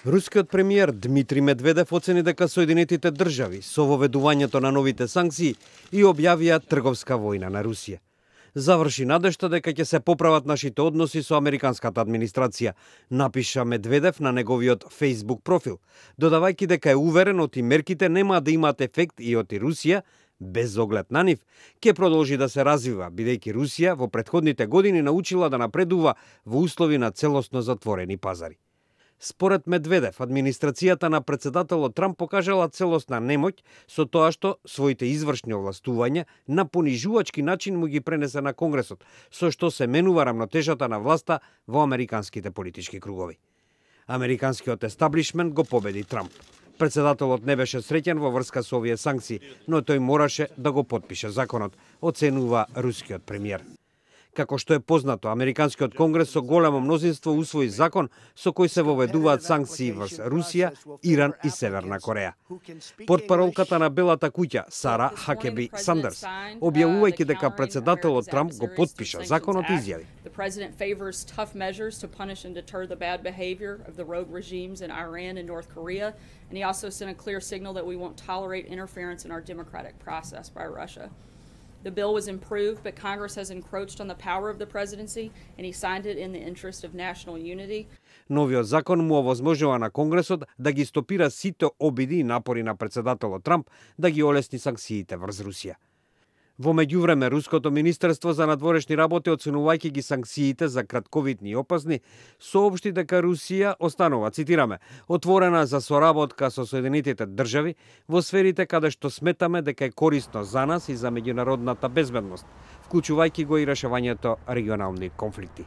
Рускиот премиер Дмитрий Медведев оцени дека Соединетите држави со воведувањето на новите санкции и објавија трговска војна на Русија. Заврши надежта дека ќе се поправат нашите односи со американската администрација, напиша Медведев на неговиот Facebook профил, додавајќи дека е уверен оти мерките нема да имаат ефект и оти Русија, без оглед на нив, ќе продолжи да се развива, бидејќи Русија во претходните години научила да напредува во услови на целосно затворени пазари. Според Медведев, администрацијата на председателот Трамп покажала целосна немоќ со тоа што своите извршни овластувања на понижувачки начин му ги пренесе на Конгресот, со што се менува рамнотежата на власта во американските политички кругови. Американскиот естаблишмент го победи Трамп. Председателот не беше среќен во врска со овие санкции, но тој мораше да го потпише законот, оценува рускиот премиер. Како што е познато, Американскиот конгрес со големо мнозинство усвои закон со кој се воведуваат санкции врз Русија, Иран и Северна Кореја. Портпаролката на Белата куќа, Сара Хакеби Сандерс, објавувајќи дека председателот Трамп го потпиша законот, изјави: The president favors tough measures to punish and deter the bad behavior of the rogue regimes in Iran and North Korea, and he also sent a clear signal that we won't tolerate interference in our democratic process by Russia. The bill was improved, but Congress has encroached on the power of the presidency, and he signed it in the interest of national unity. Новиот закон му овозможува на Конгресот да ги стопира сите обиди и напори на председателот Трамп да ги олесни санкциите врз Русија. Во меѓувреме, Руското министерство за надворешни работи, оценувајќи ги санкциите за кратковидни и опасни, соопшти дека Русија останува, цитираме, отворена за соработка со Соединетите држави во сферите каде што сметаме дека е корисно за нас и за меѓународната безбедност, вклучувајќи го и решавањето регионални конфликти.